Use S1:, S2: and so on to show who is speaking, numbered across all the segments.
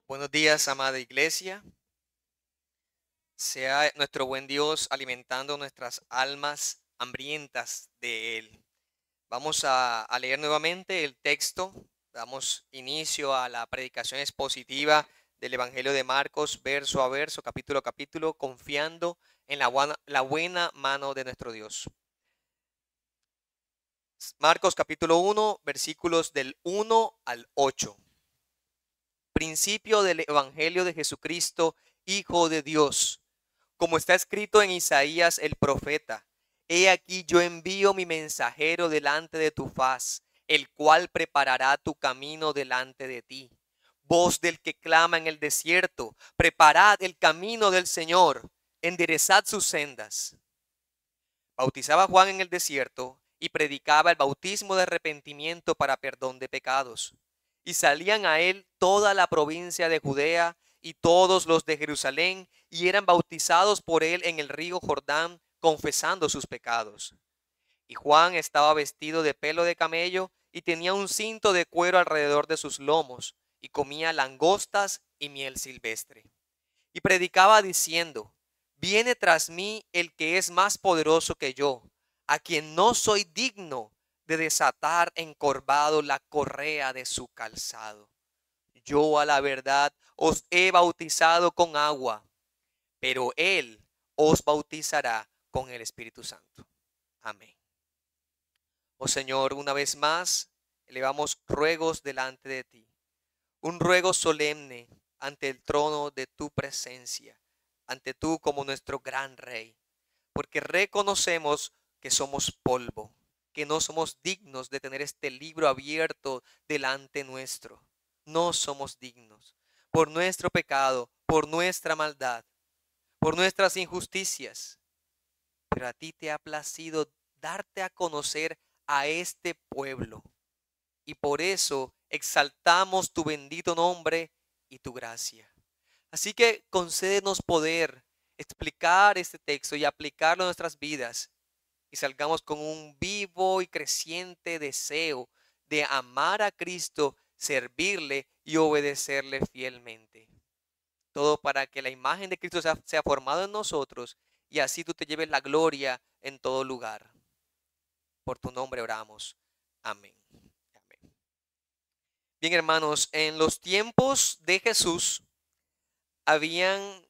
S1: Buenos días, amada iglesia. Sea nuestro buen Dios alimentando nuestras almas hambrientas de Él. Vamos a leer nuevamente el texto. Damos inicio a la predicación expositiva del Evangelio de Marcos, verso a verso, capítulo a capítulo, confiando en la buena mano de nuestro Dios. Marcos capítulo 1, versículos del 1 al 8. Principio del Evangelio de Jesucristo, Hijo de Dios. Como está escrito en Isaías el profeta: He aquí yo envío mi mensajero delante de tu faz, el cual preparará tu camino delante de ti. Voz del que clama en el desierto: preparad el camino del Señor, enderezad sus sendas. Bautizaba Juan en el desierto y predicaba el bautismo de arrepentimiento para perdón de pecados. Y salían a él toda la provincia de Judea y todos los de Jerusalén, y eran bautizados por él en el río Jordán, confesando sus pecados. Y Juan estaba vestido de pelo de camello y tenía un cinto de cuero alrededor de sus lomos, y comía langostas y miel silvestre. Y predicaba diciendo: Viene tras mí el que es más poderoso que yo, a quien no soy digno de desatar encorvado la correa de su calzado. Yo a la verdad os he bautizado con agua, pero él os bautizará con el Espíritu Santo. Amén. Oh Señor, una vez más elevamos ruegos delante de ti, un ruego solemne ante el trono de tu presencia, ante tú como nuestro gran Rey, porque reconocemos que somos polvo, que no somos dignos de tener este libro abierto delante nuestro. No somos dignos por nuestro pecado, por nuestra maldad, por nuestras injusticias. Pero a ti te ha placido darte a conocer a este pueblo, y por eso exaltamos tu bendito nombre y tu gracia. Así que concédenos poder explicar este texto y aplicarlo a nuestras vidas, y salgamos con un vivo y creciente deseo de amar a Cristo, servirle y obedecerle fielmente. Todo para que la imagen de Cristo sea formada en nosotros, y así tú te lleves la gloria en todo lugar. Por tu nombre oramos. Amén. Amén. Bien, hermanos, en los tiempos de Jesús habían,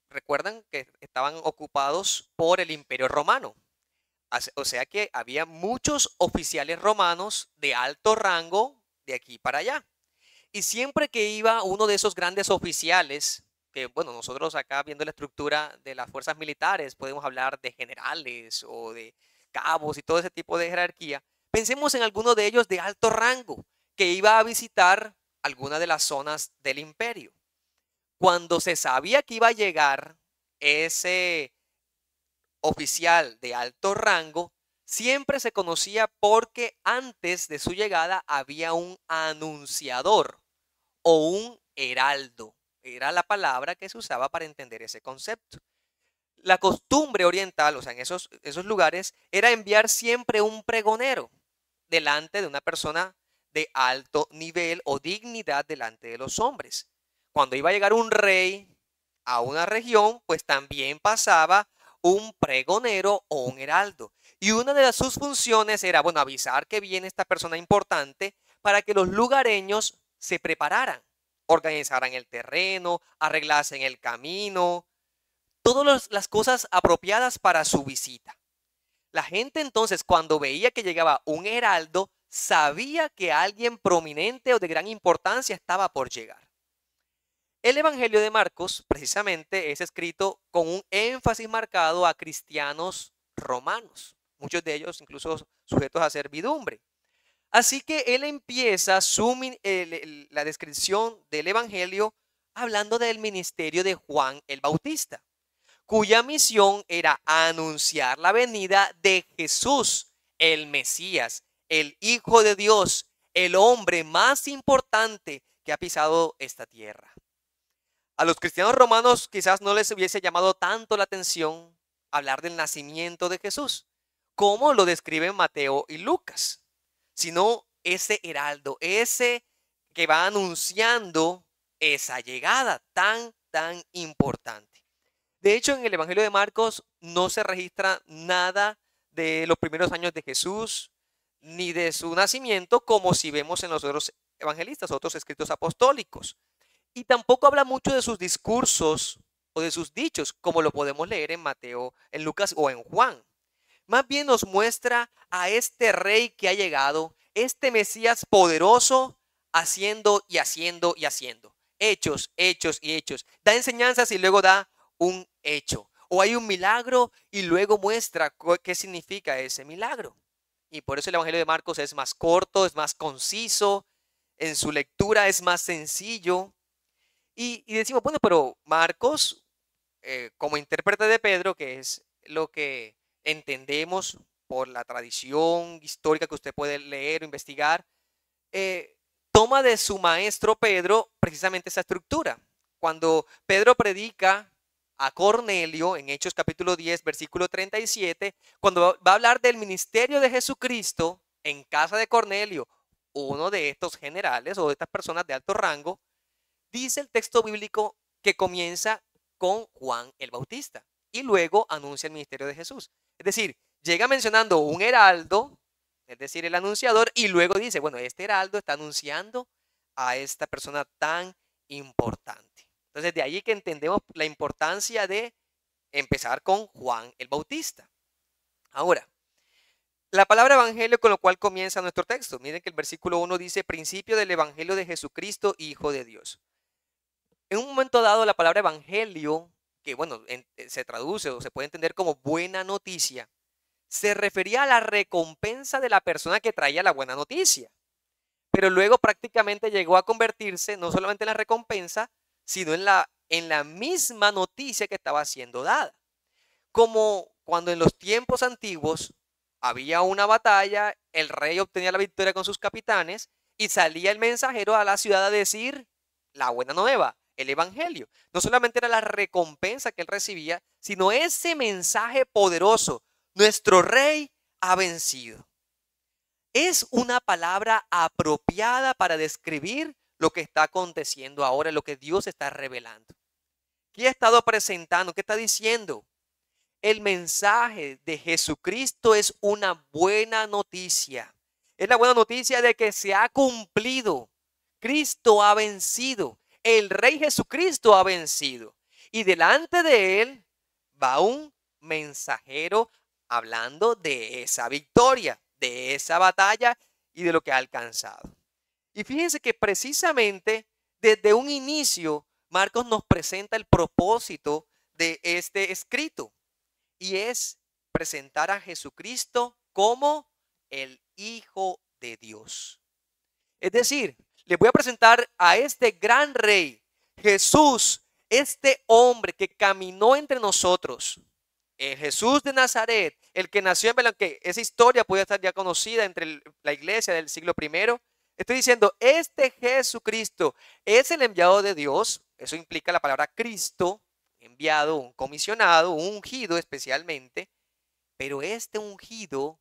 S1: recuerdan que estaban ocupados por el Imperio Romano. O sea que había muchos oficiales romanos de alto rango de aquí para allá. Y siempre que iba uno de esos grandes oficiales, que bueno, nosotros acá viendo la estructura de las fuerzas militares, podemos hablar de generales o de cabos y todo ese tipo de jerarquía, pensemos en alguno de ellos de alto rango que iba a visitar alguna de las zonas del imperio. Cuando se sabía que iba a llegar ese oficial de alto rango, siempre se conocía porque antes de su llegada había un anunciador o un heraldo. Era la palabra que se usaba para entender ese concepto. La costumbre oriental, o sea, en esos lugares, era enviar siempre un pregonero delante de una persona de alto nivel o dignidad delante de los hombres. Cuando iba a llegar un rey a una región, pues también pasaba un pregonero o un heraldo. Y una de sus funciones era, bueno, avisar que viene esta persona importante para que los lugareños se prepararan, organizaran el terreno, arreglasen el camino, todas las cosas apropiadas para su visita. La gente entonces, cuando veía que llegaba un heraldo, sabía que alguien prominente o de gran importancia estaba por llegar. El Evangelio de Marcos, precisamente, es escrito con un énfasis marcado a cristianos romanos, muchos de ellos incluso sujetos a servidumbre. Así que él empieza la descripción del Evangelio hablando del ministerio de Juan el Bautista, cuya misión era anunciar la venida de Jesús, el Mesías, el Hijo de Dios, el hombre más importante que ha pisado esta tierra. A los cristianos romanos quizás no les hubiese llamado tanto la atención hablar del nacimiento de Jesús, como lo describen Mateo y Lucas, sino ese heraldo, ese que va anunciando esa llegada tan importante. De hecho, en el Evangelio de Marcos no se registra nada de los primeros años de Jesús, ni de su nacimiento, como si vemos en los otros evangelistas, otros escritos apostólicos. Y tampoco habla mucho de sus discursos o de sus dichos, como lo podemos leer en Mateo, en Lucas o en Juan. Más bien nos muestra a este rey que ha llegado, este Mesías poderoso, haciendo y haciendo y haciendo. Hechos, hechos y hechos. Da enseñanzas y luego da un hecho. O hay un milagro y luego muestra qué significa ese milagro. Y por eso el Evangelio de Marcos es más corto, es más conciso, en su lectura es más sencillo. Y decimos, bueno, pero Marcos, como intérprete de Pedro, que es lo que entendemos por la tradición histórica que usted puede leer o investigar, toma de su maestro Pedro precisamente esa estructura. Cuando Pedro predica a Cornelio en Hechos capítulo 10, versículo 37, cuando va a hablar del ministerio de Jesucristo en casa de Cornelio, uno de estos generales o de estas personas de alto rango, dice el texto bíblico que comienza con Juan el Bautista y luego anuncia el ministerio de Jesús. Es decir, llega mencionando un heraldo, es decir, el anunciador, y luego dice, bueno, este heraldo está anunciando a esta persona tan importante. Entonces, de ahí que entendemos la importancia de empezar con Juan el Bautista. Ahora, la palabra evangelio con lo cual comienza nuestro texto. Miren que el versículo 1 dice, principio del evangelio de Jesucristo, Hijo de Dios. En un momento dado, la palabra evangelio, que bueno, se traduce o se puede entender como buena noticia, se refería a la recompensa de la persona que traía la buena noticia. Pero luego prácticamente llegó a convertirse no solamente en la recompensa, sino en la misma noticia que estaba siendo dada. Como cuando en los tiempos antiguos había una batalla, el rey obtenía la victoria con sus capitanes y salía el mensajero a la ciudad a decir la buena nueva, el evangelio. No solamente era la recompensa que él recibía, sino ese mensaje poderoso. Nuestro rey ha vencido. Es una palabra apropiada para describir lo que está aconteciendo ahora, lo que Dios está revelando. ¿Qué ha estado presentando? ¿Qué está diciendo? El mensaje de Jesucristo es una buena noticia. Es la buena noticia de que se ha cumplido. Cristo ha vencido. El Rey Jesucristo ha vencido. Y delante de él va un mensajero hablando de esa victoria, de esa batalla y de lo que ha alcanzado. Y fíjense que precisamente desde un inicio Marcos nos presenta el propósito de este escrito. Y es presentar a Jesucristo como el Hijo de Dios. Es decir, les voy a presentar a este gran rey, Jesús, este hombre que caminó entre nosotros. Jesús de Nazaret, el que nació en Belén, que esa historia puede estar ya conocida entre la iglesia del siglo I. Estoy diciendo, este Jesucristo es el enviado de Dios. Eso implica la palabra Cristo, enviado, un comisionado, un ungido especialmente, pero este ungido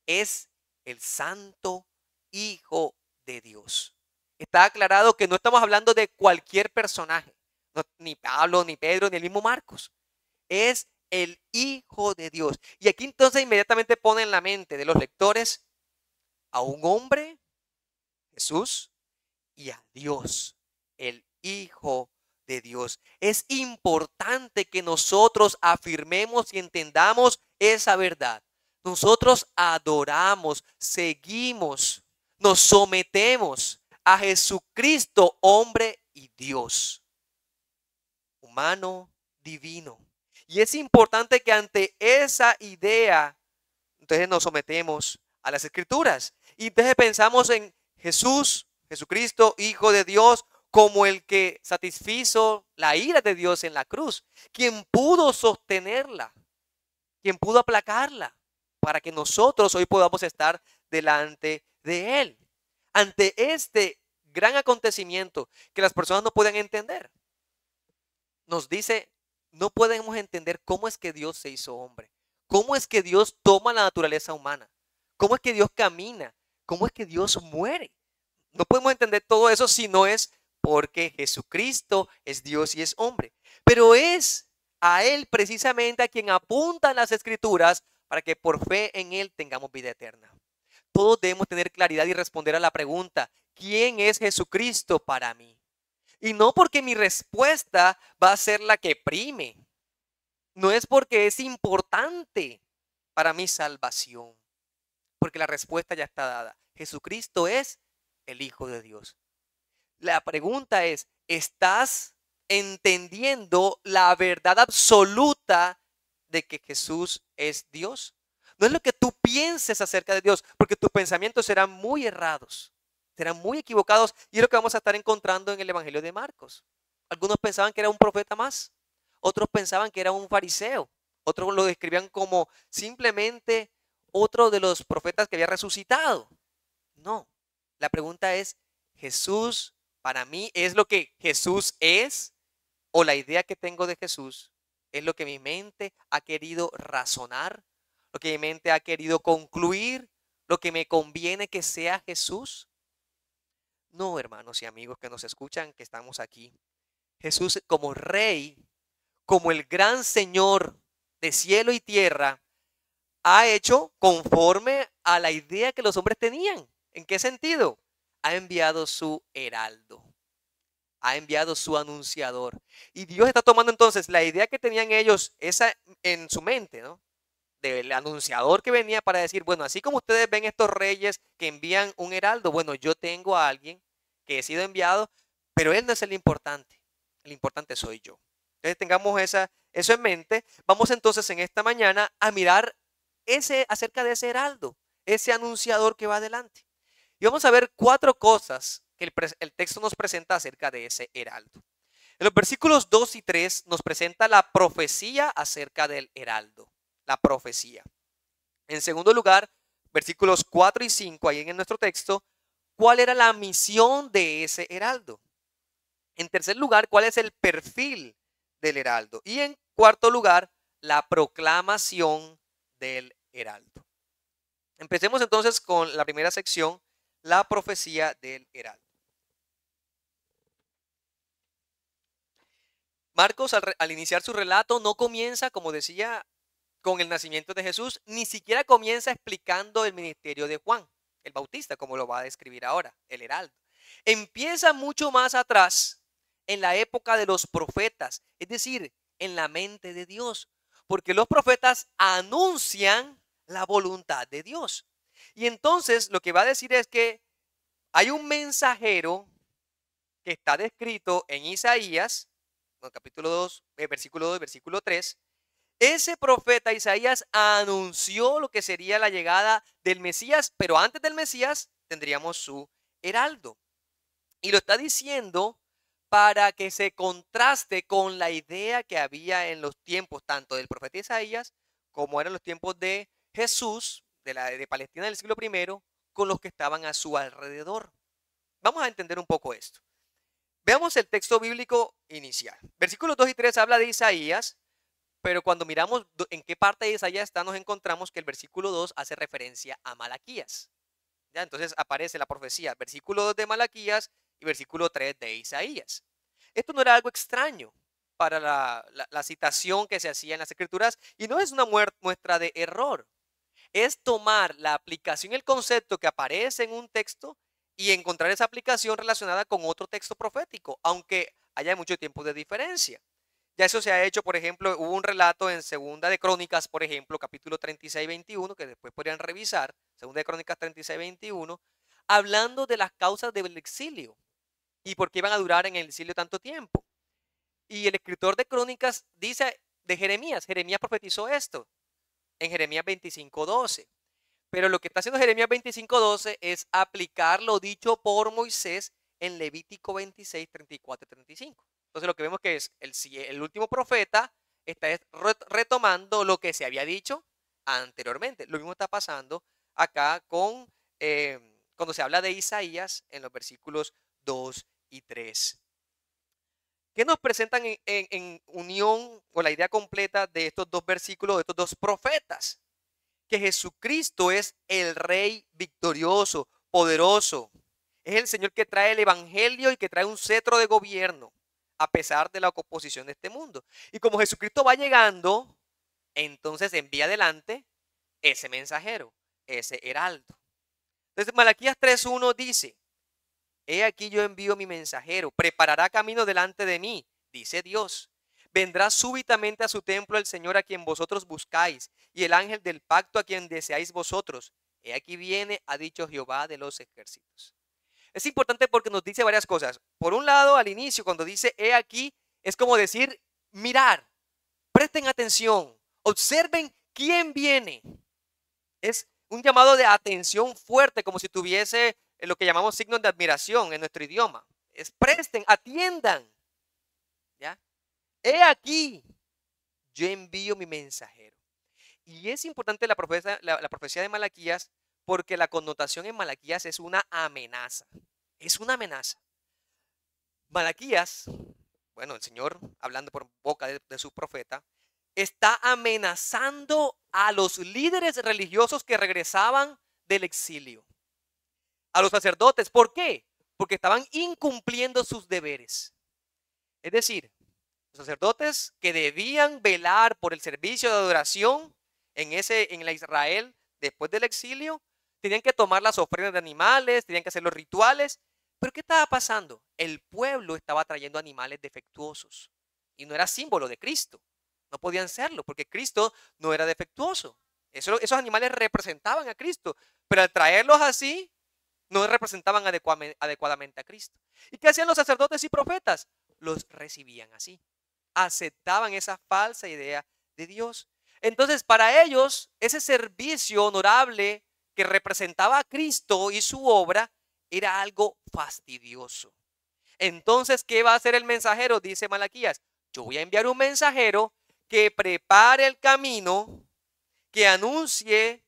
S1: es el Santo Hijo de Dios. Está aclarado que no estamos hablando de cualquier personaje, no, ni Pablo, ni Pedro, ni el mismo Marcos. Es el Hijo de Dios. Y aquí entonces inmediatamente pone en la mente de los lectores a un hombre, Jesús, y a Dios, el Hijo de Dios. Es importante que nosotros afirmemos y entendamos esa verdad. Nosotros adoramos, seguimos, nos sometemos a Jesucristo, hombre y Dios, humano, divino. Y es importante que ante esa idea, entonces nos sometemos a las Escrituras. Y entonces pensamos en Jesús, Jesucristo, Hijo de Dios, como el que satisfizo la ira de Dios en la cruz, quien pudo sostenerla, quien pudo aplacarla, para que nosotros hoy podamos estar delante de Él. Ante este gran acontecimiento que las personas no pueden entender, nos dice, no podemos entender cómo es que Dios se hizo hombre, cómo es que Dios toma la naturaleza humana, cómo es que Dios camina, cómo es que Dios muere. No podemos entender todo eso si no es porque Jesucristo es Dios y es hombre. Pero es a Él precisamente a quien apuntan las Escrituras para que por fe en Él tengamos vida eterna. Todos debemos tener claridad y responder a la pregunta, ¿quién es Jesucristo para mí? Y no porque mi respuesta va a ser la que prime. No es porque es importante para mi salvación, porque la respuesta ya está dada. Jesucristo es el Hijo de Dios. La pregunta es, ¿estás entendiendo la verdad absoluta de que Jesús es Dios? No es lo que tú pienses acerca de Dios, porque tus pensamientos serán muy errados, serán muy equivocados, y es lo que vamos a estar encontrando en el Evangelio de Marcos. Algunos pensaban que era un profeta más, otros pensaban que era un fariseo, otros lo describían como simplemente otro de los profetas que había resucitado. No, la pregunta es, ¿Jesús para mí es lo que Jesús es? ¿O la idea que tengo de Jesús es lo que mi mente ha querido razonar? ¿Lo que mi mente ha querido concluir? ¿Lo que me conviene que sea Jesús? No, hermanos y amigos que nos escuchan, que estamos aquí. Jesús como Rey, como el gran Señor de cielo y tierra, ha hecho conforme a la idea que los hombres tenían. ¿En qué sentido? Ha enviado su heraldo, ha enviado su anunciador. Y Dios está tomando entonces la idea que tenían ellos esa en su mente, ¿no? Del anunciador que venía para decir, bueno, así como ustedes ven estos reyes que envían un heraldo, bueno, yo tengo a alguien que he sido enviado, pero él no es el importante soy yo. Entonces tengamos eso en mente. Vamos entonces en esta mañana a mirar acerca de ese heraldo, ese anunciador que va adelante. Y vamos a ver 4 cosas que el texto nos presenta acerca de ese heraldo. En los versículos 2 y 3 nos presenta la profecía acerca del heraldo, la profecía. En segundo lugar, versículos 4 y 5, ahí en nuestro texto, ¿cuál era la misión de ese heraldo? En tercer lugar, ¿cuál es el perfil del heraldo? Y en cuarto lugar, la proclamación del heraldo. Empecemos entonces con la primera sección, la profecía del heraldo. Marcos, al iniciar su relato, no comienza, como decía, con el nacimiento de Jesús, ni siquiera comienza explicando el ministerio de Juan, el Bautista, como lo va a describir ahora, el heraldo. Empieza mucho más atrás, en la época de los profetas, es decir, en la mente de Dios, porque los profetas anuncian la voluntad de Dios. Y entonces lo que va a decir es que hay un mensajero que está descrito en Isaías, capítulo 2, versículo 2, versículo 3. Ese profeta Isaías anunció lo que sería la llegada del Mesías, pero antes del Mesías tendríamos su heraldo. Y lo está diciendo para que se contraste con la idea que había en los tiempos tanto del profeta Isaías como eran los tiempos de Jesús, de Palestina del siglo I, con los que estaban a su alrededor. Vamos a entender un poco esto. Veamos el texto bíblico inicial. Versículos 2 y 3 habla de Isaías, pero cuando miramos en qué parte de Isaías está, nos encontramos que el versículo 2 hace referencia a Malaquías. ¿Ya? Entonces aparece la profecía, versículo 2 de Malaquías y versículo 3 de Isaías. Esto no era algo extraño para la citación que se hacía en las Escrituras y no es una muestra de error. Es tomar la aplicación, el concepto que aparece en un texto y encontrar esa aplicación relacionada con otro texto profético, aunque haya mucho tiempo de diferencia. Ya eso se ha hecho, por ejemplo, hubo un relato en Segunda de Crónicas, por ejemplo, capítulo 36-21, que después podrían revisar, Segunda de Crónicas 36-21, hablando de las causas del exilio y por qué iban a durar en el exilio tanto tiempo. Y el escritor de Crónicas dice de Jeremías profetizó esto en Jeremías 25:12. Pero lo que está haciendo Jeremías 25:12 es aplicar lo dicho por Moisés en Levítico 26:34-35. Entonces lo que vemos que es el último profeta está retomando lo que se había dicho anteriormente. Lo mismo está pasando acá con cuando se habla de Isaías en los versículos 2 y 3. ¿Qué nos presentan en unión o la idea completa de estos dos versículos, de estos dos profetas? Que Jesucristo es el Rey victorioso, poderoso, Es el Señor que trae el evangelio y que trae un cetro de gobierno a pesar de la oposición de este mundo. Y como Jesucristo va llegando, entonces envía adelante ese mensajero, ese heraldo. Entonces Malaquías 3:1 dice: he aquí yo envío mi mensajero, preparará camino delante de mí, dice Dios. Vendrá súbitamente a su templo el Señor a quien vosotros buscáis, y el ángel del pacto a quien deseáis vosotros. He aquí viene, ha dicho Jehová de los ejércitos. Es importante porque nos dice varias cosas. Por un lado, al inicio, cuando dice he aquí, es como decir, mirar, presten atención, observen quién viene. Es un llamado de atención fuerte, como si tuviese lo que llamamos signos de admiración en nuestro idioma. Es presten, atiendan. ¿Ya? He aquí, yo envío mi mensajero. Y es importante la profecía de Malaquías porque la connotación en Malaquías es una amenaza. Es una amenaza. Malaquías, bueno, el Señor, hablando por boca de su profeta, está amenazando a los líderes religiosos que regresaban del exilio. A los sacerdotes. ¿Por qué? Porque estaban incumpliendo sus deberes. Es decir, los sacerdotes que debían velar por el servicio de adoración en la Israel después del exilio, tenían que tomar las ofrendas de animales, tenían que hacer los rituales. Pero ¿qué estaba pasando? El pueblo estaba trayendo animales defectuosos y no era símbolo de Cristo. No podían serlo porque Cristo no era defectuoso. Esos animales representaban a Cristo, pero al traerlos así, no representaban adecuadamente a Cristo. ¿Y qué hacían los sacerdotes y profetas? Los recibían así. Aceptaban esa falsa idea de Dios. Entonces, para ellos, ese servicio honorable que representaba a Cristo y su obra era algo fastidioso. Entonces, ¿qué va a hacer el mensajero? Dice Malaquías: yo voy a enviar un mensajero que prepare el camino, que anuncie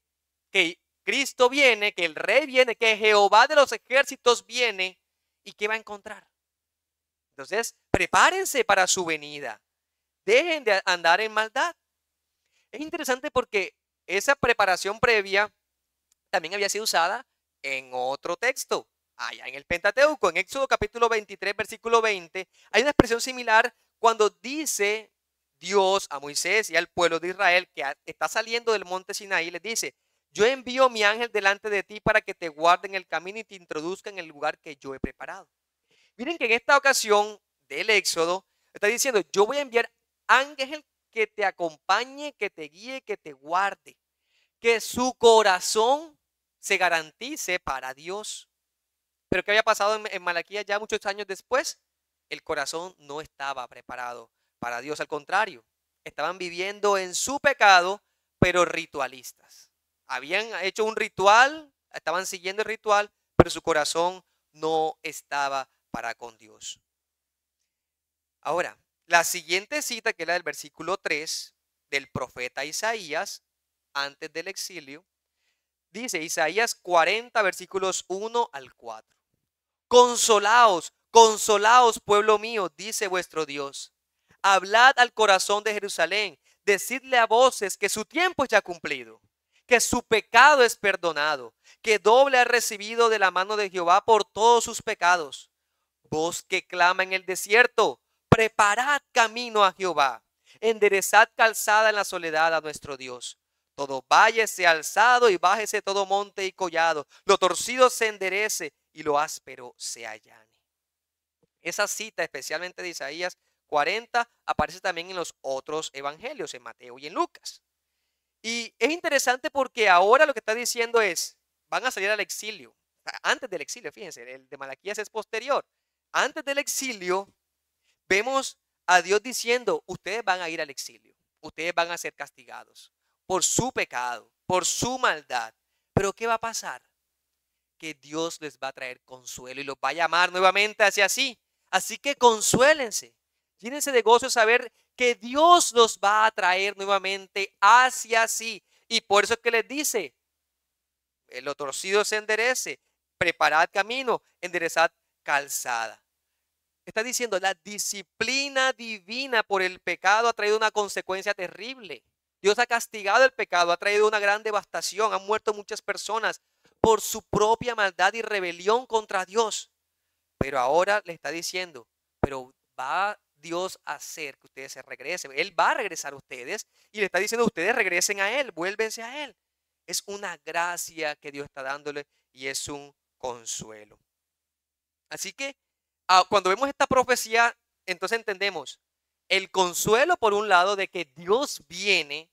S1: que Cristo viene, que el Rey viene, que Jehová de los ejércitos viene. ¿Y qué va a encontrar? Entonces, prepárense para su venida. Dejen de andar en maldad. Es interesante porque esa preparación previa también había sido usada en otro texto, allá en el Pentateuco, en Éxodo capítulo 23, versículo 20. Hay una expresión similar cuando dice Dios a Moisés y al pueblo de Israel que está saliendo del monte Sinaí, les dice: yo envío mi ángel delante de ti para que te guarde en el camino y te introduzca en el lugar que yo he preparado. Miren que en esta ocasión del Éxodo está diciendo: yo voy a enviar ángel que te acompañe, que te guíe, que te guarde, que su corazón se garantice para Dios. Pero ¿qué había pasado en Malaquías ya muchos años después? El corazón no estaba preparado para Dios, al contrario, estaban viviendo en su pecado, pero ritualistas. Habían hecho un ritual, estaban siguiendo el ritual, pero su corazón no estaba para con Dios. Ahora, la siguiente cita, que es la del versículo 3 del profeta Isaías, antes del exilio, dice Isaías 40, versículos 1 al 4. Consolaos, consolaos, pueblo mío, dice vuestro Dios. Hablad al corazón de Jerusalén, decidle a voces que su tiempo es ya cumplido, que su pecado es perdonado, que doble ha recibido de la mano de Jehová por todos sus pecados. Voz que clama en el desierto: preparad camino a Jehová, enderezad calzada en la soledad a nuestro Dios. Todo valle sea alzado y bájese todo monte y collado, lo torcido se enderece y lo áspero se allane. Esa cita, especialmente de Isaías 40, aparece también en los otros evangelios, en Mateo y en Lucas. Y es interesante porque ahora lo que está diciendo es: van a salir al exilio. Antes del exilio, fíjense, el de Malaquías es posterior. Antes del exilio, vemos a Dios diciendo: ustedes van a ir al exilio, ustedes van a ser castigados por su pecado, por su maldad. Pero ¿qué va a pasar? Que Dios les va a traer consuelo y los va a llamar nuevamente hacia sí. Así que consuélense, llénense de gozo de saber que Dios los va a traer nuevamente hacia sí. Y por eso es que les dice: lo torcido se enderece, preparad camino, enderezad calzada. Está diciendo: la disciplina divina por el pecado ha traído una consecuencia terrible. Dios ha castigado el pecado, ha traído una gran devastación, han muerto muchas personas por su propia maldad y rebelión contra Dios. Pero ahora le está diciendo, pero va Dios a hacer que ustedes se regresen. Él va a regresar a ustedes y le está diciendo, ustedes regresen a Él, vuélvense a Él. Es una gracia que Dios está dándole y es un consuelo. Así que cuando vemos esta profecía, entonces entendemos el consuelo por un lado de que Dios viene,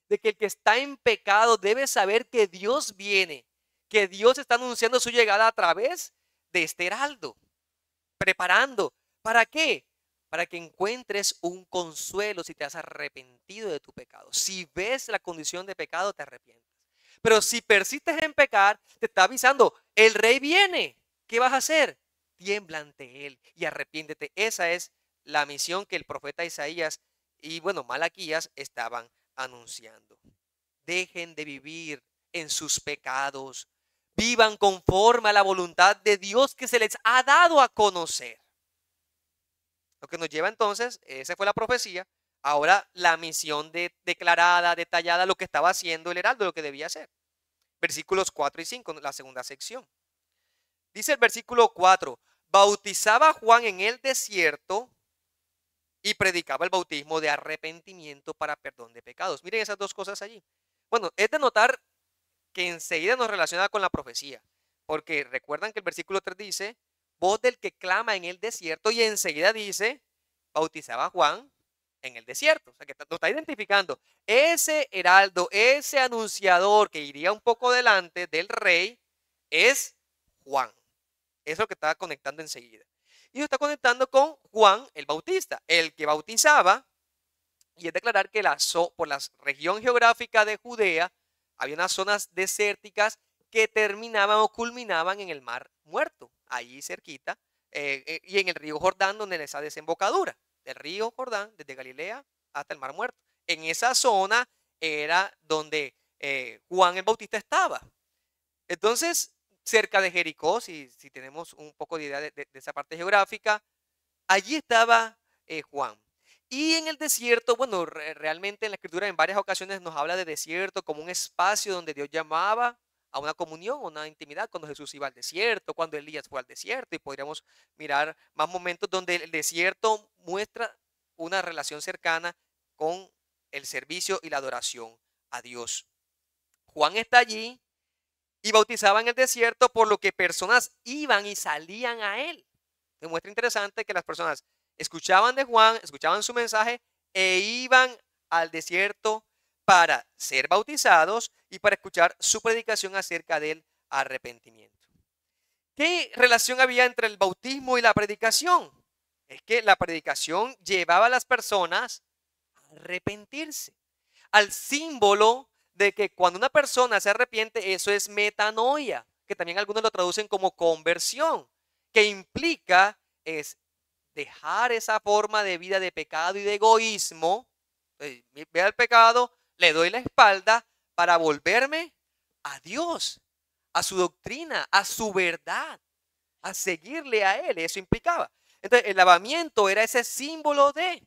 S1: de que el que está en pecado debe saber que Dios viene, que Dios está anunciando su llegada a través de este heraldo, preparando. ¿Para qué? Para que encuentres un consuelo si te has arrepentido de tu pecado. Si ves la condición de pecado, te arrepientes. Pero si persistes en pecar, te está avisando, el rey viene. ¿Qué vas a hacer? Tiembla ante él y arrepiéntete. Esa es la misión que el profeta Isaías y Malaquías estaban anunciando. Dejen de vivir en sus pecados. Vivan conforme a la voluntad de Dios que se les ha dado a conocer. Lo que nos lleva entonces, esa fue la profecía, ahora la misión declarada, detallada, lo que estaba haciendo el heraldo, lo que debía hacer. Versículos 4 y 5, la segunda sección. Dice el versículo 4, bautizaba a Juan en el desierto y predicaba el bautismo de arrepentimiento para perdón de pecados. Miren esas dos cosas allí. Bueno, es de notar que enseguida nos relaciona con la profecía, porque recuerdan que el versículo 3 dice, voz del que clama en el desierto, y enseguida dice, bautizaba a Juan en el desierto. O sea, que nos está identificando ese heraldo, ese anunciador que iría un poco delante del rey, es Juan. Eso es lo que está conectando enseguida. Y lo está conectando con Juan el Bautista, el que bautizaba, y es declarar que por la región geográfica de Judea había unas zonas desérticas que terminaban o culminaban en el Mar Muerto, allí cerquita, y en el río Jordán, donde esa desembocadura del río Jordán, desde Galilea hasta el Mar Muerto. En esa zona era donde Juan el Bautista estaba. Entonces, cerca de Jericó, si tenemos un poco de idea de esa parte geográfica, allí estaba Juan. Y en el desierto, realmente en la escritura en varias ocasiones nos habla de desierto como un espacio donde Dios llamaba a una comunión, a una intimidad, cuando Jesús iba al desierto, cuando Elías fue al desierto, y podríamos mirar más momentos donde el desierto muestra una relación cercana con el servicio y la adoración a Dios. Juan está allí y bautizaba en el desierto, por lo que personas iban y salían a él. Me muestra interesante que las personas escuchaban de Juan, escuchaban su mensaje e iban al desierto para ser bautizados y para escuchar su predicación acerca del arrepentimiento. ¿Qué relación había entre el bautismo y la predicación? Es que la predicación llevaba a las personas a arrepentirse, al símbolo de que cuando una persona se arrepiente, eso es metanoia, que también algunos lo traducen como conversión, que implica es dejar esa forma de vida de pecado y de egoísmo. Ve al pecado, le doy la espalda para volverme a Dios, a su doctrina, a su verdad, a seguirle a Él. Eso implicaba. Entonces, el lavamiento era ese símbolo de.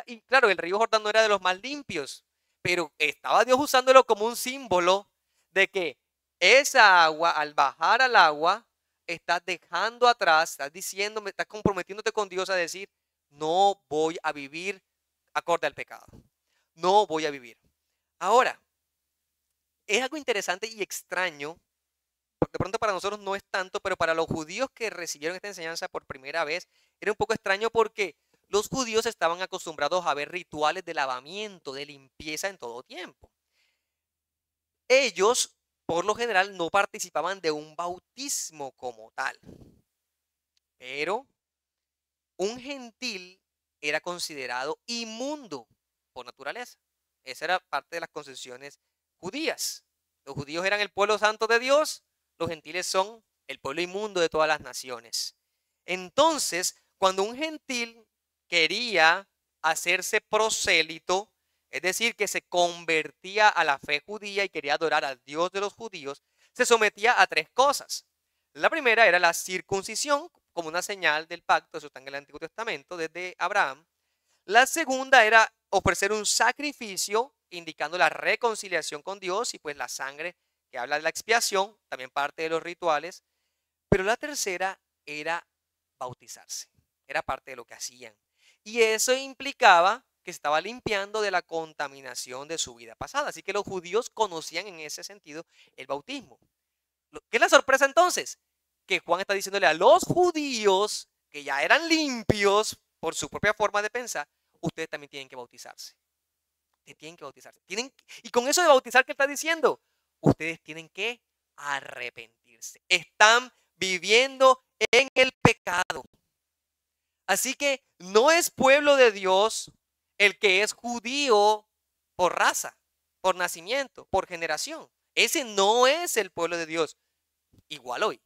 S1: Y claro, el río Jordán no era de los más limpios, pero estaba Dios usándolo como un símbolo de que esa agua, al bajar al agua, estás dejando atrás, estás diciéndome, estás comprometiéndote con Dios a decir, no voy a vivir acorde al pecado. No voy a vivir. Ahora, es algo interesante y extraño, de pronto para nosotros no es tanto, pero para los judíos que recibieron esta enseñanza por primera vez, era un poco extraño porque los judíos estaban acostumbrados a ver rituales de lavamiento, de limpieza en todo tiempo. Ellos, por lo general, no participaban de un bautismo como tal. Pero un gentil era considerado inmundo por naturaleza. Esa era parte de las concepciones judías. Los judíos eran el pueblo santo de Dios, los gentiles son el pueblo inmundo de todas las naciones. Entonces, cuando un gentil quería hacerse prosélito, es decir, que se convertía a la fe judía y quería adorar al Dios de los judíos, se sometía a tres cosas. La primera era la circuncisión, como una señal del pacto, eso está en el Antiguo Testamento, desde Abraham. La segunda era ofrecer un sacrificio, indicando la reconciliación con Dios y pues la sangre que habla de la expiación, también parte de los rituales, pero la tercera era bautizarse, era parte de lo que hacían. Y eso implicaba que se estaba limpiando de la contaminación de su vida pasada. Así que los judíos conocían en ese sentido el bautismo. ¿Qué es la sorpresa entonces? Que Juan está diciéndole a los judíos que ya eran limpios por su propia forma de pensar, ustedes también tienen que bautizarse. Ustedes tienen que bautizarse. Y con eso de bautizar, ¿qué está diciendo? Ustedes tienen que arrepentirse. Están viviendo en el pecado. Así que no es pueblo de Dios el que es judío por raza, por nacimiento, por generación. Ese no es el pueblo de Dios. Igual hoy.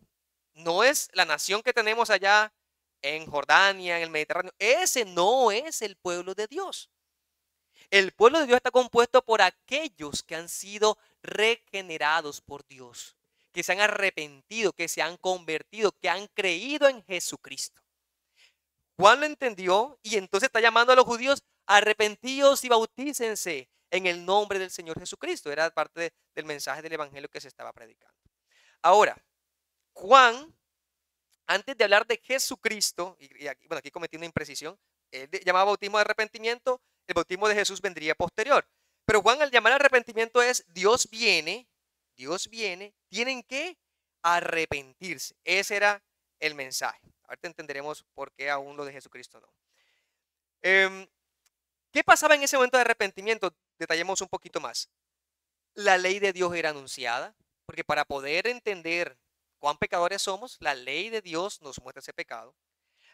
S1: No es la nación que tenemos allá en Jordania, en el Mediterráneo. Ese no es el pueblo de Dios. El pueblo de Dios está compuesto por aquellos que han sido regenerados por Dios, que se han arrepentido, que se han convertido, que han creído en Jesucristo. Juan lo entendió y entonces está llamando a los judíos: arrepentíos y bautícense en el nombre del Señor Jesucristo. Era parte del mensaje del evangelio que se estaba predicando. Ahora, Juan, antes de hablar de Jesucristo, y aquí, bueno, aquí cometí una imprecisión, él llamaba bautismo de arrepentimiento, el bautismo de Jesús vendría posterior. Pero Juan, al llamar arrepentimiento, es Dios viene, tienen que arrepentirse. Ese era el mensaje. Ahorita entenderemos por qué aún lo de Jesucristo no. ¿Qué pasaba en ese momento de arrepentimiento? Detallemos un poquito más. La ley de Dios era anunciada, porque para poder entender cuán pecadores somos, la ley de Dios nos muestra ese pecado.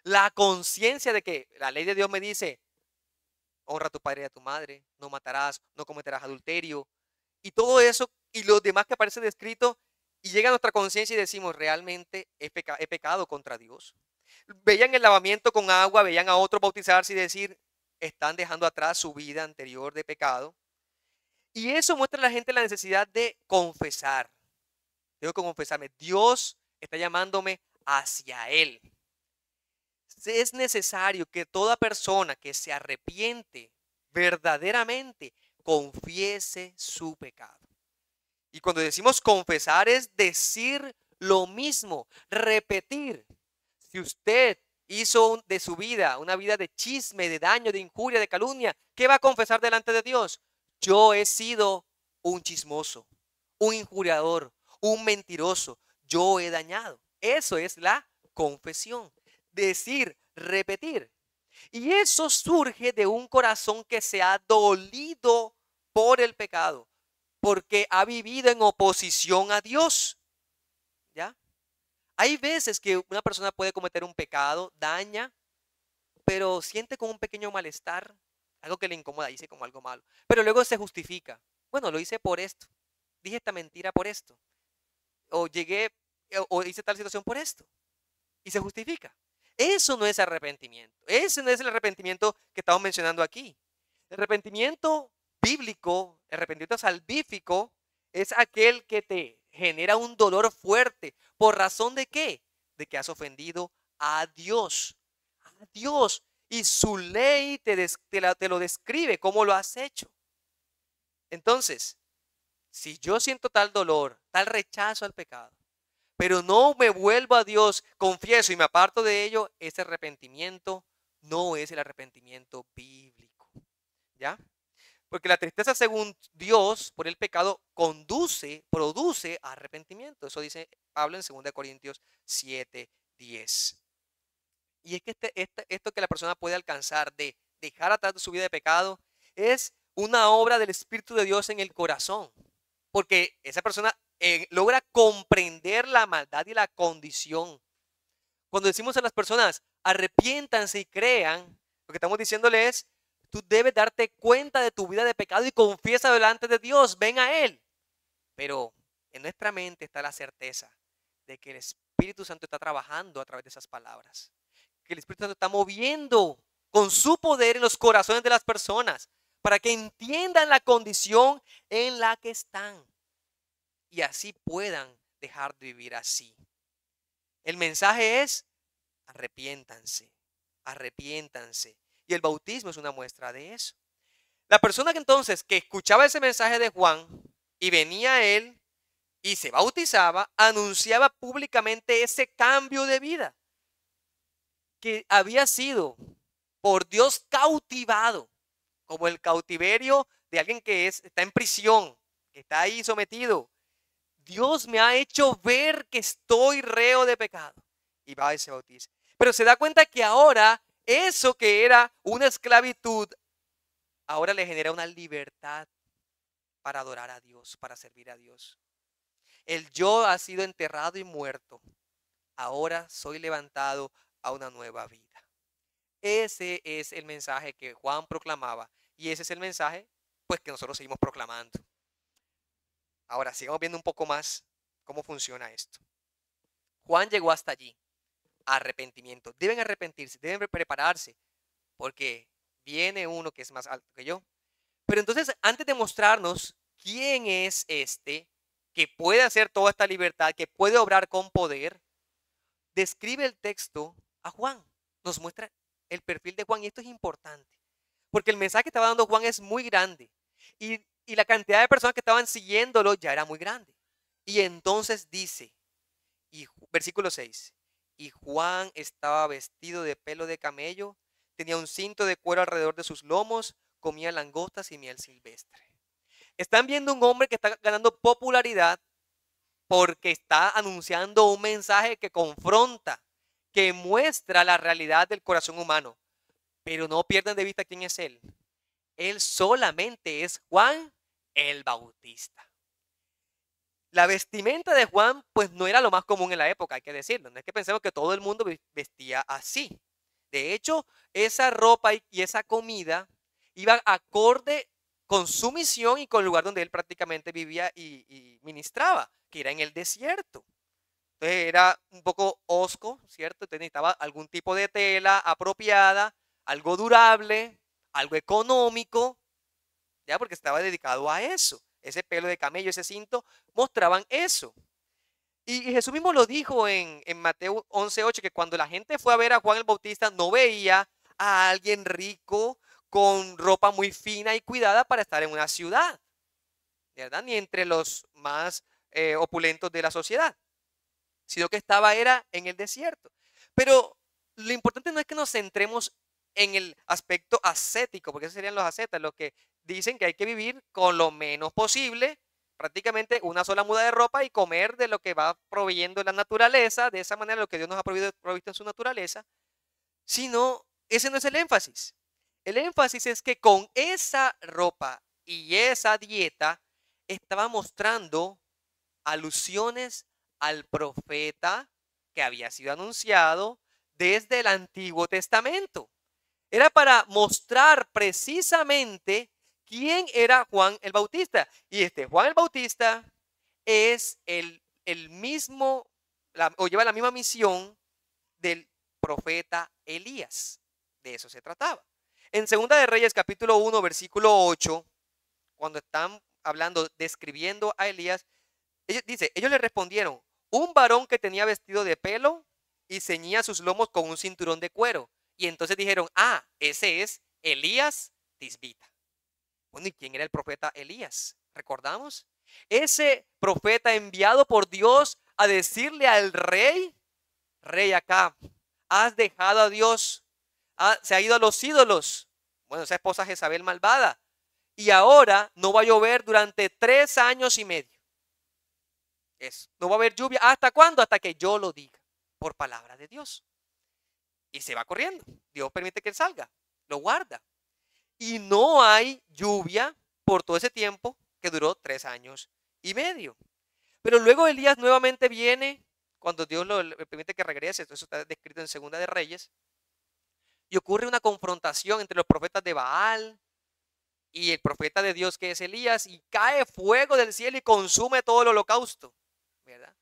S1: La conciencia de que la ley de Dios me dice: honra a tu padre y a tu madre, no matarás, no cometerás adulterio, y todo eso y los demás que aparece descrito, y llega a nuestra conciencia y decimos: realmente he pecado contra Dios. Veían el lavamiento con agua, veían a otros bautizarse y decir: están dejando atrás su vida anterior de pecado. Y eso muestra a la gente la necesidad de confesar. Tengo que confesarme. Dios está llamándome hacia Él. Es necesario que toda persona que se arrepiente verdaderamente confiese su pecado. Y cuando decimos confesar es decir lo mismo, repetir. Si usted hizo de su vida una vida de chisme, de daño, de injuria, de calumnia, ¿qué va a confesar delante de Dios? Yo he sido un chismoso, un injuriador, un mentiroso. Yo he dañado. Eso es la confesión. Decir, repetir. Y eso surge de un corazón que se ha dolido por el pecado, porque ha vivido en oposición a Dios. ¿Ya? Hay veces que una persona puede cometer un pecado, daña, pero siente como un pequeño malestar, algo que le incomoda, dice como algo malo. Pero luego se justifica. Bueno, lo hice por esto. Dije esta mentira por esto. O llegué, o hice tal situación por esto. Y se justifica. Eso no es arrepentimiento. Ese no es el arrepentimiento que estamos mencionando aquí. El arrepentimiento bíblico, el arrepentimiento salvífico, es aquel que te genera un dolor fuerte. ¿Por razón de qué? De que has ofendido a Dios. A Dios. Y su ley te lo describe, cómo lo has hecho. Entonces, si yo siento tal dolor, tal rechazo al pecado, pero no me vuelvo a Dios, confieso y me aparto de ello, ese arrepentimiento no es el arrepentimiento bíblico. ¿Ya? Porque la tristeza, según Dios, por el pecado, produce arrepentimiento. Eso dice Pablo en 2 Corintios 7:10. Y es que esto que la persona puede alcanzar de dejar atrás su vida de pecado es una obra del Espíritu de Dios en el corazón. Porque esa persona logra comprender la maldad y la condición. Cuando decimos a las personas: arrepiéntanse y crean, lo que estamos diciéndole es: tú debes darte cuenta de tu vida de pecado y confiesa delante de Dios, ven a Él. Pero en nuestra mente está la certeza de que el Espíritu Santo está trabajando a través de esas palabras. Que el Espíritu Santo está moviendo con su poder en los corazones de las personas para que entiendan la condición en la que están y así puedan dejar de vivir así. El mensaje es: arrepiéntanse, arrepiéntanse. Y el bautismo es una muestra de eso. La persona que entonces que escuchaba ese mensaje de Juan y venía a él y se bautizaba, anunciaba públicamente ese cambio de vida que había sido por Dios cautivado, como el cautiverio de alguien que está en prisión, que está ahí sometido. Dios me ha hecho ver que estoy reo de pecado. Y va y se bautiza. Pero se da cuenta que ahora eso que era una esclavitud, ahora le genera una libertad para adorar a Dios, para servir a Dios. El yo ha sido enterrado y muerto. Ahora soy levantado a una nueva vida. Ese es el mensaje que Juan proclamaba. Y ese es el mensaje, pues, que nosotros seguimos proclamando. Ahora, sigamos viendo un poco más cómo funciona esto. Juan llegó hasta allí. Arrepentimiento. Deben arrepentirse, deben prepararse, porque viene uno que es más alto que yo. Pero entonces, antes de mostrarnos quién es este que puede hacer toda esta libertad, que puede obrar con poder, describe el texto a Juan. Nos muestra el perfil de Juan, y esto es importante, porque el mensaje que estaba dando Juan es muy grande, y la cantidad de personas que estaban siguiéndolo ya era muy grande. Y entonces dice, versículo 6, y Juan estaba vestido de pelo de camello, tenía un cinto de cuero alrededor de sus lomos, comía langostas y miel silvestre. Están viendo un hombre que está ganando popularidad porque está anunciando un mensaje que confronta, que muestra la realidad del corazón humano. Pero no pierdan de vista quién es él. Él solamente es Juan el Bautista. La vestimenta de Juan, pues, no era lo más común en la época, hay que decirlo. No es que pensemos que todo el mundo vestía así. De hecho, esa ropa y esa comida iba acorde con su misión y con el lugar donde él prácticamente vivía y ministraba, que era en el desierto. Entonces era un poco hosco, ¿cierto? Entonces necesitaba algún tipo de tela apropiada, algo durable, algo económico, ya, porque estaba dedicado a eso. Ese pelo de camello, ese cinto, mostraban eso. Y Jesús mismo lo dijo en Mateo 11:8, que cuando la gente fue a ver a Juan el Bautista, no veía a alguien rico con ropa muy fina y cuidada para estar en una ciudad, ¿verdad? Ni entre los más opulentos de la sociedad, sino que era en el desierto. Pero lo importante no es que nos centremos en el aspecto ascético, porque esos serían los ascetas, los que dicen que hay que vivir con lo menos posible, prácticamente una sola muda de ropa y comer de lo que va proveyendo la naturaleza, de esa manera lo que Dios nos ha provisto en su naturaleza, sino ese no es el énfasis. El énfasis es que con esa ropa y esa dieta estaba mostrando alusiones al profeta que había sido anunciado desde el Antiguo Testamento. Era para mostrar precisamente quién era Juan el Bautista. Y este Juan el Bautista es el mismo, o lleva la misma misión del profeta Elías. De eso se trataba. En Segunda de Reyes, capítulo 1, versículo 8, cuando están hablando, describiendo a Elías, ellos le respondieron, un varón que tenía vestido de pelo y ceñía sus lomos con un cinturón de cuero. Y entonces dijeron, ese es Elías Tisbita. Bueno, ¿y quién era el profeta Elías? ¿Recordamos? Ese profeta enviado por Dios a decirle al rey, rey Acab, has dejado a Dios, se ha ido a los ídolos. Bueno, esa esposa Jezabel malvada. Y ahora no va a llover durante 3 años y medio. Eso. No va a haber lluvia. ¿Hasta cuándo? Hasta que yo lo diga, por palabra de Dios. Y se va corriendo. Dios permite que él salga. Lo guarda. Y no hay lluvia por todo ese tiempo que duró 3 años y medio. Pero luego Elías nuevamente viene cuando Dios le permite que regrese. Eso está descrito en Segunda de Reyes. Y ocurre una confrontación entre los profetas de Baal y el profeta de Dios que es Elías. Y cae fuego del cielo y consume todo el holocausto, ¿verdad?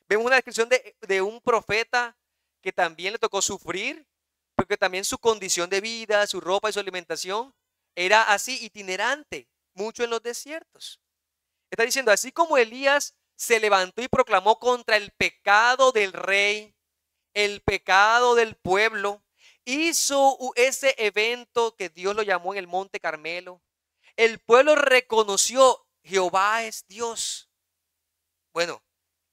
S1: Vemos una descripción de un profeta que también le tocó sufrir, porque también su condición de vida, su ropa y su alimentación era así itinerante, mucho en los desiertos. Está diciendo, así como Elías se levantó y proclamó contra el pecado del rey, el pecado del pueblo, hizo ese evento que Dios lo llamó en el Monte Carmelo. El pueblo reconoció, Jehová es Dios. Bueno,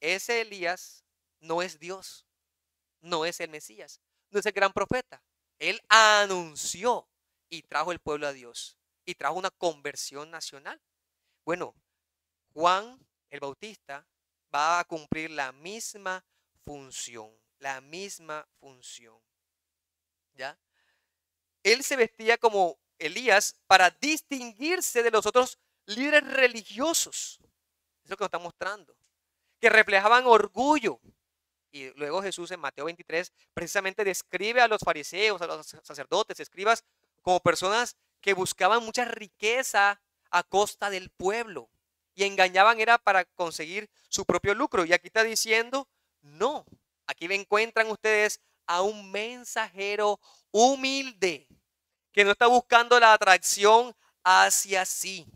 S1: ese Elías no es Dios, no es el Mesías, no es el gran profeta. Él anunció y trajo el pueblo a Dios y trajo una conversión nacional. Bueno, Juan el Bautista va a cumplir la misma función, la misma función, ¿ya? Él se vestía como Elías para distinguirse de los otros líderes religiosos. Eso es lo que nos está mostrando, que reflejaban orgullo. Y luego Jesús en Mateo 23 precisamente describe a los fariseos, a los sacerdotes, escribas, como personas que buscaban mucha riqueza a costa del pueblo y engañaban era para conseguir su propio lucro. Y aquí está diciendo, no, aquí me encuentran ustedes a un mensajero humilde que no está buscando la atracción hacia sí.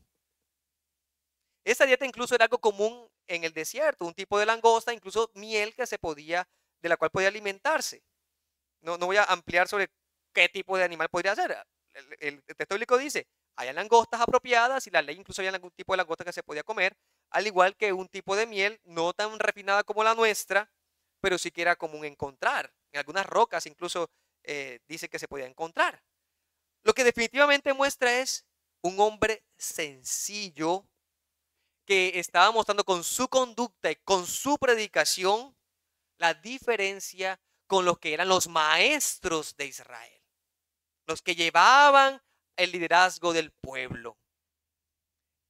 S1: Esa dieta incluso era algo común en el desierto, un tipo de langosta, incluso miel que se podía, de la cual podía alimentarse. No voy a ampliar sobre qué tipo de animal podría ser. El texto bíblico dice, hay langostas apropiadas y la ley incluso había algún tipo de langosta que se podía comer, al igual que un tipo de miel no tan refinada como la nuestra, pero sí que era común encontrar. En algunas rocas incluso dice que se podía encontrar. Lo que definitivamente muestra es un hombre sencillo que estaba mostrando con su conducta y con su predicación la diferencia con los que eran los maestros de Israel, los que llevaban el liderazgo del pueblo.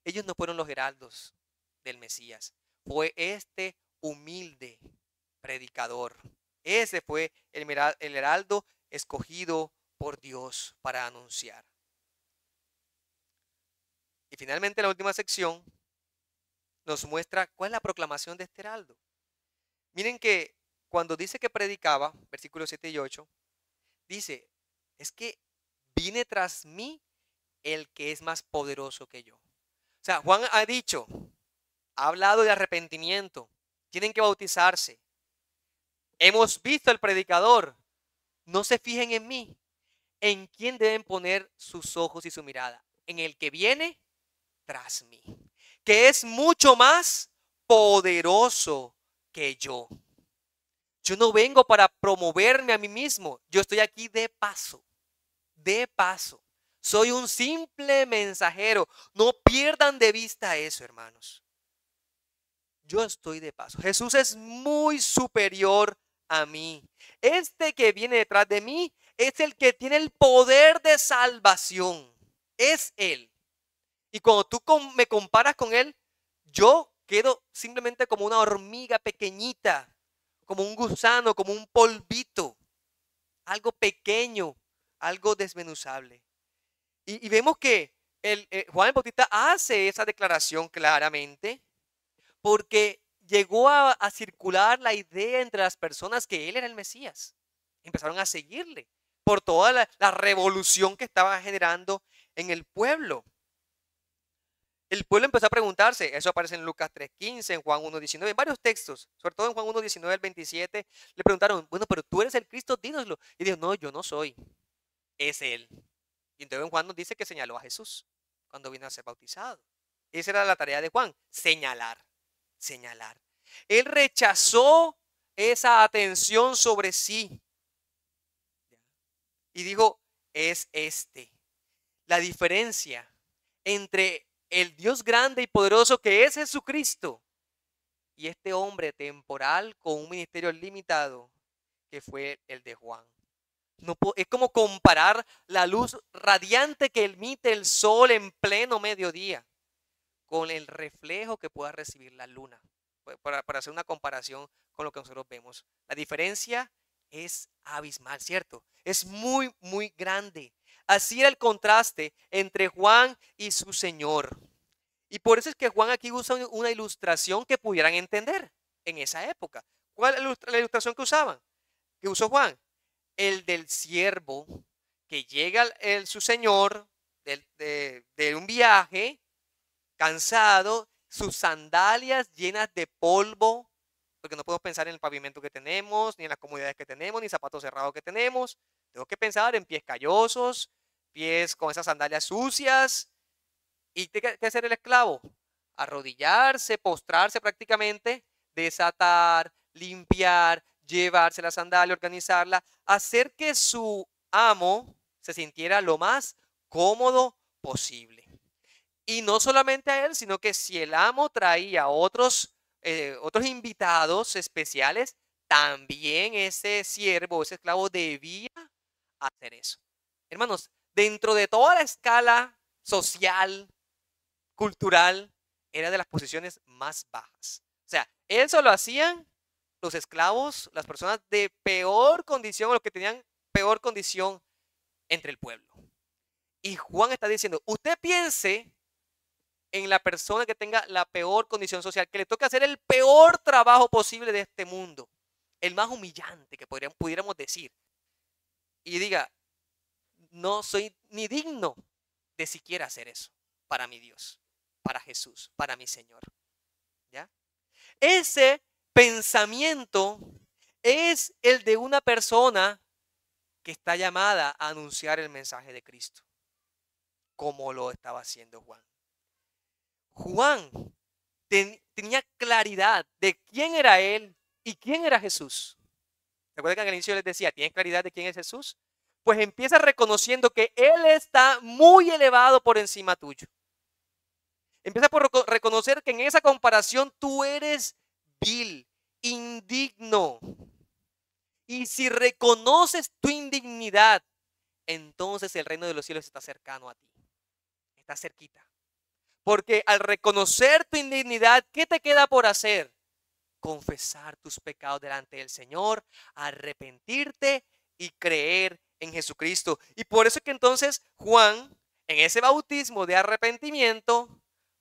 S1: Ellos no fueron los heraldos del Mesías, fue este humilde predicador. Ese fue el heraldo escogido por Dios para anunciar. Y finalmente la última sección nos muestra cuál es la proclamación de este heraldo. Miren que cuando dice que predicaba, versículos 7 y 8, dice, es que vine tras mí el que es más poderoso que yo. O sea, Juan ha dicho, ha hablado de arrepentimiento, tienen que bautizarse. Hemos visto al predicador, no se fijen en mí, en quién deben poner sus ojos y su mirada, en el que viene tras mí, que es mucho más poderoso que yo. Yo no vengo para promoverme a mí mismo, yo estoy aquí de paso, de paso. Soy un simple mensajero. No pierdan de vista eso, hermanos. Yo estoy de paso. Jesús es muy superior a mí. Este que viene detrás de mí es el que tiene el poder de salvación. Es Él. Y cuando tú me comparas con Él, yo quedo simplemente como una hormiga pequeñita, como un gusano, como un polvito, algo pequeño, algo desmenuzable. Y vemos que Juan el Bautista hace esa declaración claramente porque llegó a circular la idea entre las personas que él era el Mesías. Empezaron a seguirle por toda la revolución que estaba generando en el pueblo. El pueblo empezó a preguntarse, eso aparece en Lucas 3:15, en Juan 1:19, en varios textos, sobre todo en Juan 1:19 al 27, le preguntaron, bueno, pero tú eres el Cristo, dínoslo. Y dijo, no, yo no soy, es Él. Y entonces Juan nos dice que señaló a Jesús cuando vino a ser bautizado. Esa era la tarea de Juan, señalar, señalar. Él rechazó esa atención sobre sí y dijo, es este. La diferencia entre el Dios grande y poderoso que es Jesucristo y este hombre temporal con un ministerio limitado que fue el de Juan. No, es como comparar la luz radiante que emite el sol en pleno mediodía con el reflejo que pueda recibir la luna. Para hacer una comparación con lo que nosotros vemos. La diferencia es abismal, ¿cierto? Es muy, muy grande. Así era el contraste entre Juan y su Señor. Y por eso es que Juan aquí usa una ilustración que pudieran entender en esa época. ¿Cuál es la ilustración que usaban? Que usó Juan. El del siervo que llega su señor de un viaje, cansado, sus sandalias llenas de polvo, porque no podemos pensar en el pavimento que tenemos, ni en las comodidades que tenemos, ni zapatos cerrados que tenemos. Tengo que pensar en pies callosos, pies con esas sandalias sucias. ¿Y qué hacer el esclavo? arrodillarse, postrarse prácticamente, desatar, limpiar, llevarse la sandalia, organizarla, hacer que su amo se sintiera lo más cómodo posible. Y no solamente a él, sino que si el amo traía otros invitados especiales, también ese siervo, ese esclavo debía hacer eso. Hermanos, dentro de toda la escala social, cultural, era de las posiciones más bajas. O sea, eso lo hacían los esclavos, las personas de peor condición, los que tenían peor condición entre el pueblo. Y Juan está diciendo, usted piense en la persona que tenga la peor condición social, que le toca hacer el peor trabajo posible de este mundo, el más humillante que pudiéramos decir, y diga, no soy ni digno de siquiera hacer eso para mi Dios, para Jesús, para mi Señor. ¿Ya? Ese pensamiento es el de una persona que está llamada a anunciar el mensaje de Cristo, como lo estaba haciendo Juan. Juan tenía claridad de quién era él y quién era Jesús. ¿Recuerdan que al inicio les decía, ¿tienes claridad de quién es Jesús? Pues empieza reconociendo que Él está muy elevado por encima tuyo. Empieza por reconocer que en esa comparación tú eres vil, indigno. Y si reconoces tu indignidad, entonces el reino de los cielos está cercano a ti. Está cerquita. Porque al reconocer tu indignidad, ¿qué te queda por hacer? Confesar tus pecados delante del Señor, arrepentirte y creer en Jesucristo. Y por eso es que entonces Juan, en ese bautismo de arrepentimiento,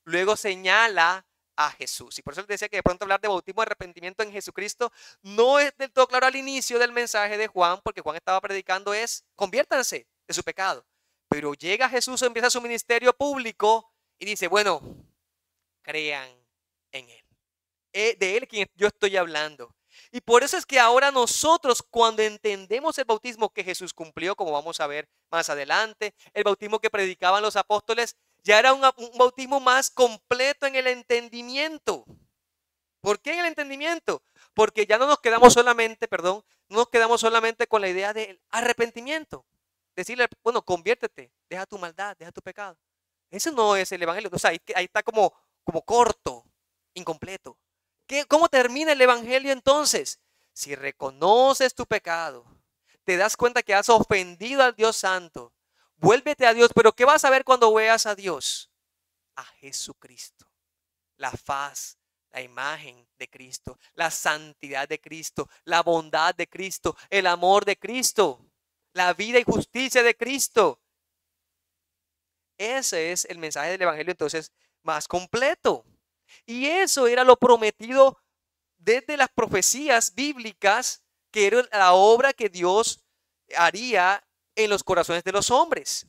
S1: luego señala a Jesús. Y por eso les decía que de pronto hablar de bautismo de arrepentimiento en Jesucristo no es del todo claro al inicio del mensaje de Juan, porque Juan estaba predicando es, conviértanse de su pecado. Pero llega Jesús, empieza su ministerio público y dice, bueno, crean en Él. De Él quien yo estoy hablando. Y por eso es que ahora nosotros, cuando entendemos el bautismo que Jesús cumplió, como vamos a ver más adelante, el bautismo que predicaban los apóstoles, ya era un bautismo más completo en el entendimiento. ¿Por qué en el entendimiento? Porque ya no nos quedamos solamente, no nos quedamos solamente con la idea del arrepentimiento. Decirle, bueno, conviértete, deja tu maldad, deja tu pecado. Eso no es el evangelio. O sea, ahí está como corto, incompleto. ¿Cómo termina el evangelio entonces? Si reconoces tu pecado, te das cuenta que has ofendido al Dios Santo, vuélvete a Dios. Pero ¿qué vas a ver cuando veas a Dios? A Jesucristo. La faz, la imagen de Cristo, la santidad de Cristo, la bondad de Cristo, el amor de Cristo, la vida y justicia de Cristo. Ese es el mensaje del evangelio entonces más completo. Y eso era lo prometido desde las profecías bíblicas, que era la obra que Dios haría en los corazones de los hombres.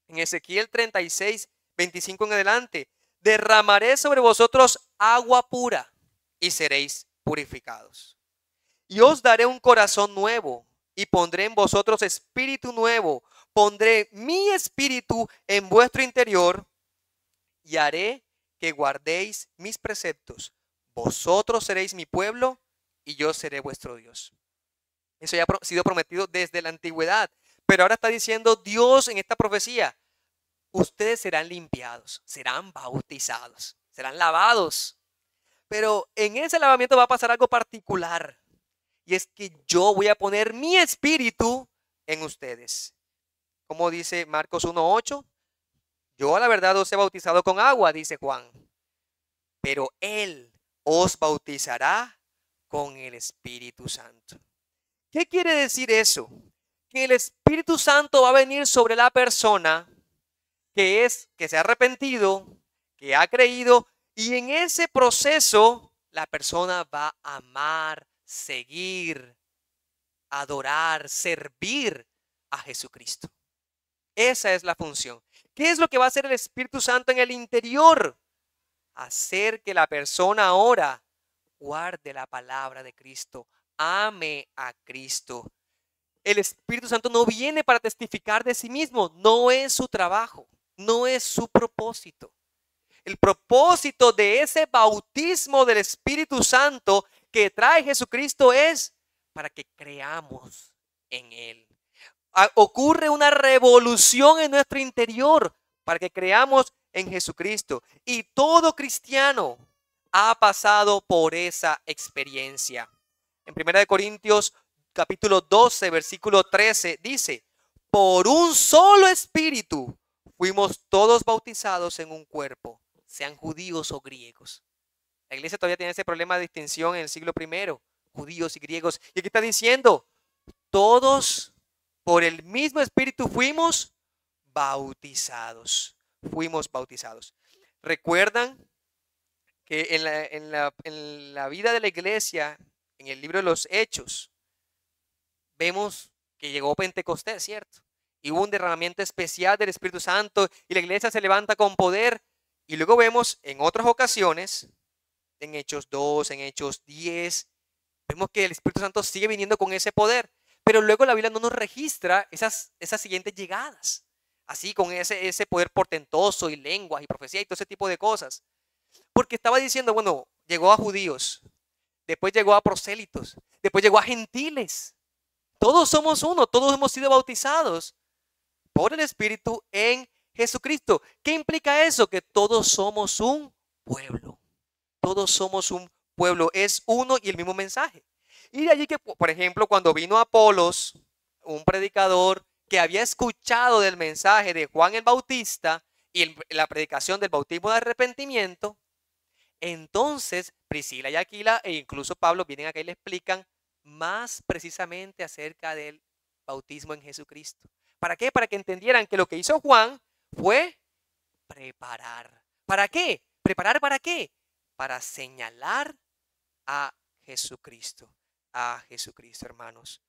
S1: En Ezequiel 36, 25 en adelante, derramaré sobre vosotros agua pura y seréis purificados. Y os daré un corazón nuevo y pondré en vosotros espíritu nuevo. Pondré mi espíritu en vuestro interior y haré que guardéis mis preceptos. Vosotros seréis mi pueblo y yo seré vuestro Dios. Eso ya ha sido prometido desde la antigüedad. Pero ahora está diciendo Dios en esta profecía, ustedes serán limpiados, serán bautizados, serán lavados. Pero en ese lavamiento va a pasar algo particular. Y es que yo voy a poner mi espíritu en ustedes. Como dice Marcos 1:8, yo a la verdad os he bautizado con agua, dice Juan, pero Él os bautizará con el Espíritu Santo. ¿Qué quiere decir eso? Que el Espíritu Santo va a venir sobre la persona que se ha arrepentido, que ha creído, y en ese proceso la persona va a amar, seguir, adorar, servir a Jesucristo. Esa es la función. ¿Qué es lo que va a hacer el Espíritu Santo en el interior? Hacer que la persona ahora guarde la palabra de Cristo, ame a Cristo. El Espíritu Santo no viene para testificar de sí mismo, no es su trabajo, no es su propósito. El propósito de ese bautismo del Espíritu Santo que trae Jesucristo es para que creamos en Él. Ocurre una revolución en nuestro interior para que creamos en Jesucristo. Y todo cristiano ha pasado por esa experiencia. En 1 Corintios capítulo 12, versículo 13 dice: por un solo espíritu fuimos todos bautizados en un cuerpo, sean judíos o griegos. La iglesia todavía tiene ese problema de distinción en el siglo I, judíos y griegos. Y aquí está diciendo, todos por el mismo espíritu fuimos bautizados. Fuimos bautizados. ¿Recuerdan que en la vida de la iglesia, en el libro de los Hechos, vemos que llegó Pentecostés, ¿cierto? Y hubo un derramamiento especial del Espíritu Santo y la iglesia se levanta con poder. Y luego vemos en otras ocasiones, en Hechos 2, en Hechos 10, vemos que el Espíritu Santo sigue viniendo con ese poder. Pero luego la Biblia no nos registra esas siguientes llegadas, así con ese poder portentoso y lenguas y profecía y todo ese tipo de cosas. Porque estaba diciendo, bueno, llegó a judíos, después llegó a prosélitos, después llegó a gentiles. Todos somos uno, todos hemos sido bautizados por el Espíritu en Jesucristo. ¿Qué implica eso? Que todos somos un pueblo. Todos somos un pueblo. Es uno y el mismo mensaje. Y de allí que, por ejemplo, cuando vino Apolos, un predicador que había escuchado del mensaje de Juan el Bautista y la predicación del bautismo de arrepentimiento, entonces Priscila y Aquila e incluso Pablo vienen acá y le explican más precisamente acerca del bautismo en Jesucristo. ¿Para qué? Para que entendieran que lo que hizo Juan fue preparar. ¿Para qué? ¿Preparar para qué? Para señalar a Jesucristo. A Jesucristo, hermanos.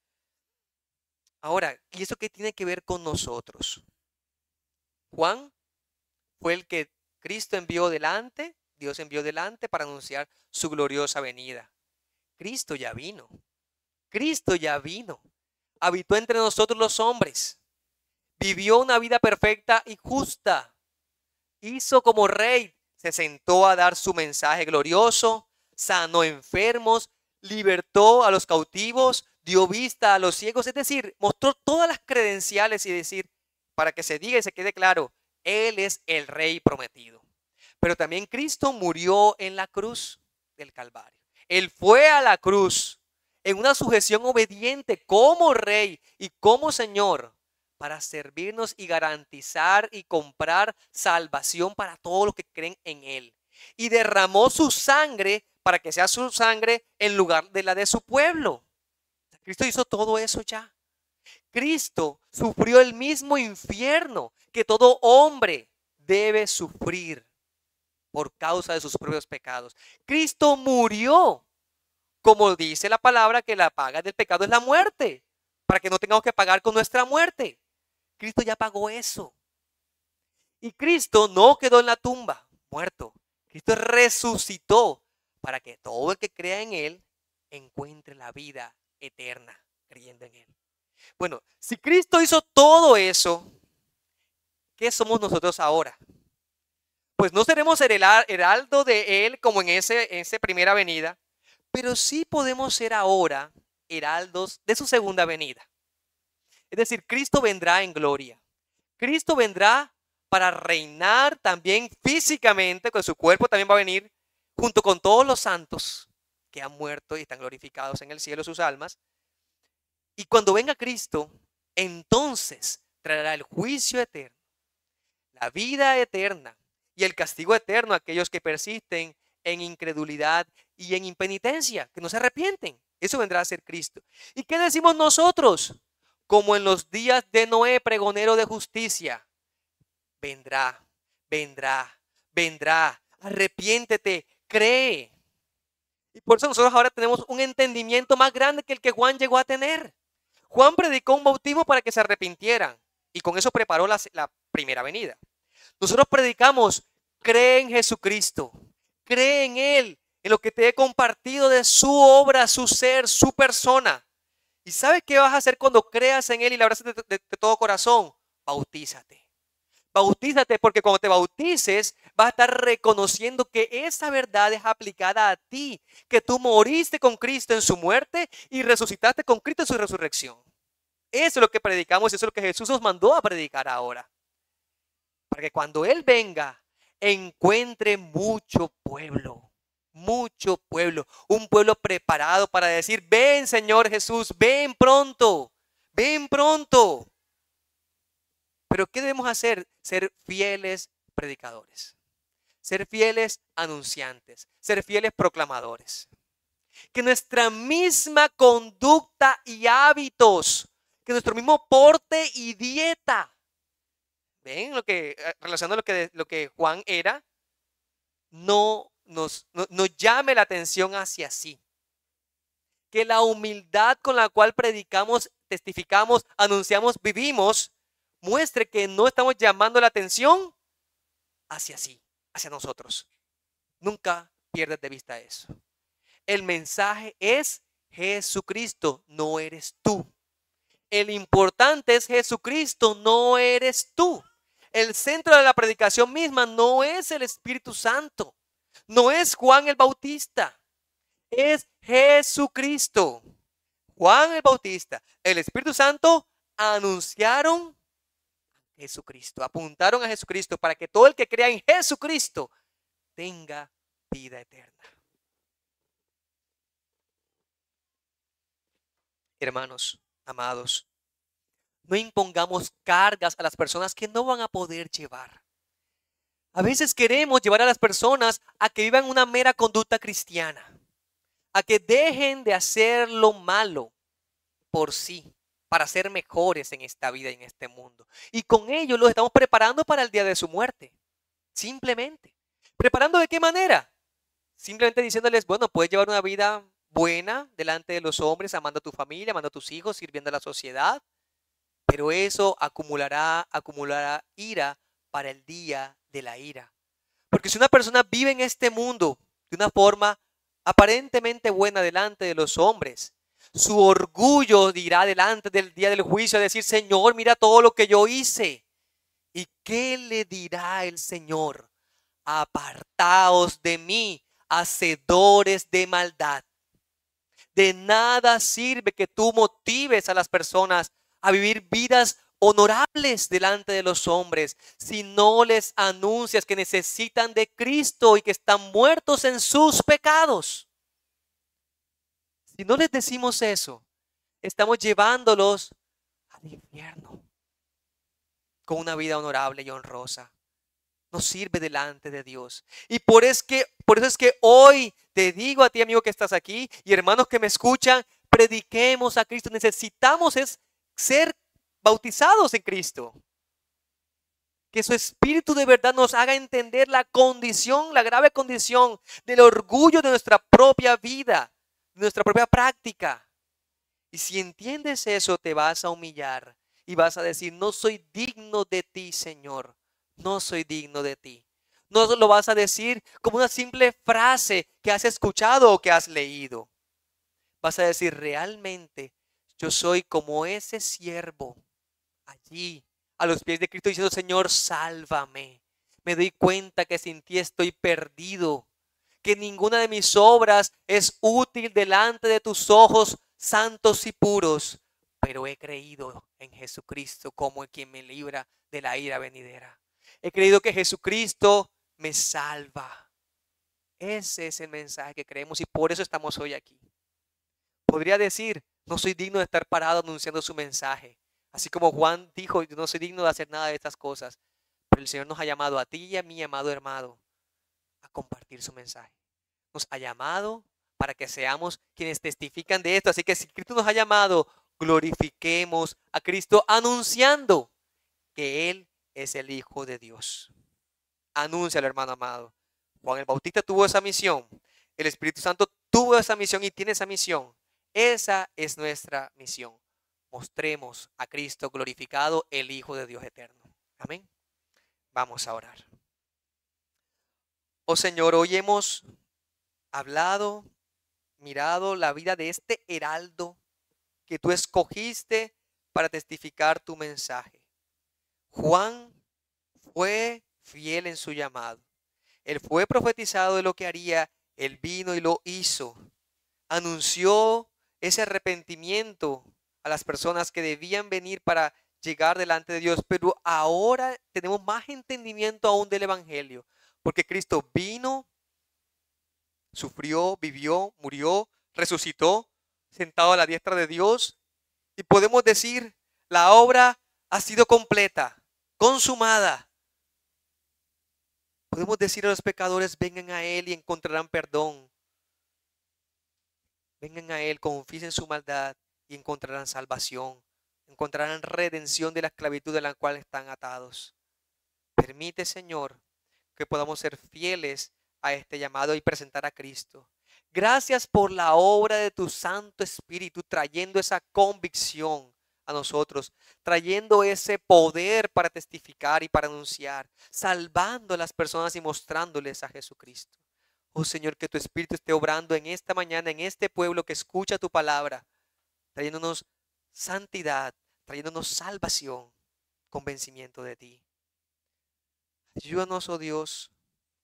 S1: Ahora, ¿y eso qué tiene que ver con nosotros? Juan fue el que Cristo envió delante, Dios envió delante para anunciar su gloriosa venida. Cristo ya vino. Cristo ya vino. Habitó entre nosotros los hombres. Vivió una vida perfecta y justa. Hizo como rey. Se sentó a dar su mensaje glorioso. Sanó enfermos. Libertó a los cautivos. Dio vista a los ciegos. Es decir, mostró todas las credenciales y decir, para que se diga y se quede claro, Él es el rey prometido. Pero también Cristo murió en la cruz del Calvario. Él fue a la cruz en una sujeción obediente como rey y como Señor para servirnos y garantizar y comprar salvación para todos los que creen en Él. Y derramó su sangre para que sea su sangre en lugar de la de su pueblo. Cristo hizo todo eso ya. Cristo sufrió el mismo infierno que todo hombre debe sufrir por causa de sus propios pecados. Cristo murió, como dice la palabra, que la paga del pecado es la muerte, para que no tengamos que pagar con nuestra muerte. Cristo ya pagó eso. Y Cristo no quedó en la tumba, muerto. Cristo resucitó para que todo el que crea en Él encuentre la vida eterna creyendo en Él. Bueno, si Cristo hizo todo eso, ¿qué somos nosotros ahora? Pues no seremos el heraldo de Él como en esa primera venida, pero sí podemos ser ahora heraldos de su segunda venida. Es decir, Cristo vendrá en gloria. Cristo vendrá para reinar también físicamente, con su cuerpo también va a venir, junto con todos los santos que han muerto y están glorificados en el cielo sus almas. Y cuando venga Cristo, entonces traerá el juicio eterno, la vida eterna y el castigo eterno a aquellos que persisten en incredulidad y en impenitencia, que no se arrepienten. Eso vendrá a ser Cristo. ¿Y qué decimos nosotros? Como en los días de Noé, pregonero de justicia. Vendrá, vendrá, vendrá. Arrepiéntete, cree. Y por eso nosotros ahora tenemos un entendimiento más grande que el que Juan llegó a tener. Juan predicó un bautismo para que se arrepintieran y con eso preparó la primera venida. Nosotros predicamos, cree en Jesucristo, cree en Él, en lo que te he compartido de su obra, su ser, su persona. ¿Y sabes qué vas a hacer cuando creas en Él y le abraces de todo corazón? Bautízate. Bautízate porque cuando te bautices Vas a estar reconociendo que esa verdad es aplicada a ti, que tú moriste con Cristo en su muerte y resucitaste con Cristo en su resurrección. Eso es lo que predicamos y eso es lo que Jesús nos mandó a predicar ahora. Para que cuando Él venga, encuentre mucho pueblo, un pueblo preparado para decir, ven Señor Jesús, ven pronto, ven pronto. Pero ¿qué debemos hacer? Ser fieles predicadores, ser fieles anunciantes, ser fieles proclamadores. Que nuestra misma conducta y hábitos, que nuestro mismo porte y dieta, ven relacionando lo que Juan era, no nos llame la atención hacia sí. Que la humildad con la cual predicamos, testificamos, anunciamos, vivimos, muestre que no estamos llamando la atención hacia sí, hacia nosotros. Nunca pierdas de vista eso. El mensaje es Jesucristo, no eres tú. El importante es Jesucristo, no eres tú. El centro de la predicación misma no es el Espíritu Santo, no es Juan el Bautista, es Jesucristo. Juan el Bautista, el Espíritu Santo anunciaron a Jesucristo, apuntaron a Jesucristo para que todo el que crea en Jesucristo tenga vida eterna. Hermanos, amados, no impongamos cargas a las personas que no van a poder llevar. A veces queremos llevar a las personas a que vivan una mera conducta cristiana, a que dejen de hacer lo malo por sí, para ser mejores en esta vida y en este mundo. Y con ello los estamos preparando para el día de su muerte. Simplemente. ¿Preparando de qué manera? Simplemente diciéndoles, bueno, puedes llevar una vida buena delante de los hombres, amando a tu familia, amando a tus hijos, sirviendo a la sociedad. Pero eso acumulará ira para el día de la ira. Porque si una persona vive en este mundo de una forma aparentemente buena delante de los hombres, su orgullo dirá delante del día del juicio, a decir, Señor, mira todo lo que yo hice. ¿Y qué le dirá el Señor? Apartaos de mí, hacedores de maldad. De nada sirve que tú motives a las personas a vivir vidas honorables delante de los hombres si no les anuncias que necesitan de Cristo y que están muertos en sus pecados. Si no les decimos eso, estamos llevándolos al infierno con una vida honorable y honrosa. No sirve delante de Dios. Y por eso es que hoy te digo a ti, amigo, que estás aquí, y hermanos que me escuchan, prediquemos a Cristo. Necesitamos ser bautizados en Cristo. Que su Espíritu de verdad nos haga entender la condición, la grave condición del orgullo de nuestra propia vida, de nuestra propia práctica. Y si entiendes eso, te vas a humillar y vas a decir, no soy digno de ti, Señor. No soy digno de ti. No lo vas a decir como una simple frase que has escuchado o que has leído. Vas a decir, realmente yo soy como ese siervo allí a los pies de Cristo diciendo, Señor, sálvame. Me doy cuenta que sin ti estoy perdido, que ninguna de mis obras es útil delante de tus ojos santos y puros, pero he creído en Jesucristo como el quien me libra de la ira venidera. He creído que Jesucristo me salva. Ese es el mensaje que creemos y por eso estamos hoy aquí. Podría decir, no soy digno de estar parado anunciando su mensaje. Así como Juan dijo, no soy digno de hacer nada de estas cosas. Pero el Señor nos ha llamado a ti y a mí, amado hermano, a compartir su mensaje. Nos ha llamado para que seamos quienes testifican de esto. Así que si Cristo nos ha llamado, glorifiquemos a Cristo anunciando que Él es el Hijo de Dios. Anúncialo, hermano amado. Juan el Bautista tuvo esa misión. El Espíritu Santo tuvo esa misión y tiene esa misión. Esa es nuestra misión. Mostremos a Cristo glorificado, el Hijo de Dios eterno. Amén. Vamos a orar. Oh Señor, hoy hemos hablado, mirado la vida de este heraldo que tú escogiste para testificar tu mensaje. Juan fue fiel en su llamado. Él fue profetizado de lo que haría, Él vino y lo hizo. Anunció ese arrepentimiento a las personas que debían venir para llegar delante de Dios, pero ahora tenemos más entendimiento aún del Evangelio, porque Cristo vino, sufrió, vivió, murió, resucitó, sentado a la diestra de Dios, y podemos decir, la obra ha sido completa, consumada. Podemos decir a los pecadores, vengan a Él y encontrarán perdón. Vengan a Él, confiesen su maldad y encontrarán salvación. Encontrarán redención de la esclavitud en la cual están atados. Permite, Señor, que podamos ser fieles a este llamado y presentar a Cristo. Gracias por la obra de tu Santo Espíritu, trayendo esa convicción a nosotros, trayendo ese poder para testificar y para anunciar, salvando a las personas y mostrándoles a Jesucristo. Oh Señor, que tu Espíritu esté obrando en esta mañana, en este pueblo que escucha tu palabra, trayéndonos santidad, trayéndonos salvación, convencimiento de ti. Ayúdanos, oh Dios,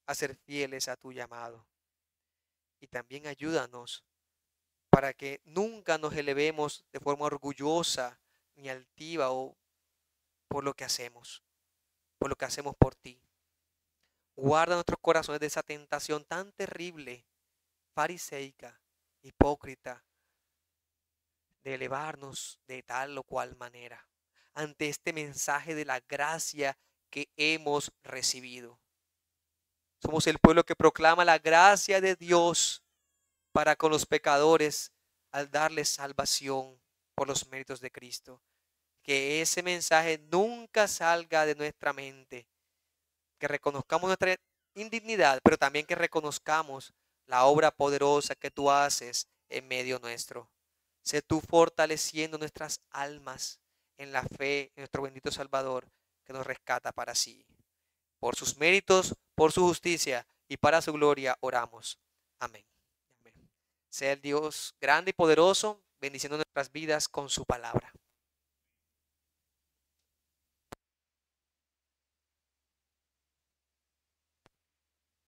S1: a ser fieles a tu llamado. Y también ayúdanos para que nunca nos elevemos de forma orgullosa ni altiva o por lo que hacemos por ti. Guarda nuestros corazones de esa tentación tan terrible, fariseica, hipócrita, de elevarnos de tal o cual manera ante este mensaje de la gracia que hemos recibido. Somos el pueblo que proclama la gracia de Dios para con los pecadores al darles salvación por los méritos de Cristo. Que ese mensaje nunca salga de nuestra mente. Que reconozcamos nuestra indignidad, pero también que reconozcamos la obra poderosa que tú haces en medio nuestro. Sé tú fortaleciendo nuestras almas en la fe en nuestro bendito Salvador que nos rescata para sí. Por sus méritos, por su justicia y para su gloria oramos. Amén. Amén. Sea el Dios grande y poderoso, bendiciendo nuestras vidas con su palabra.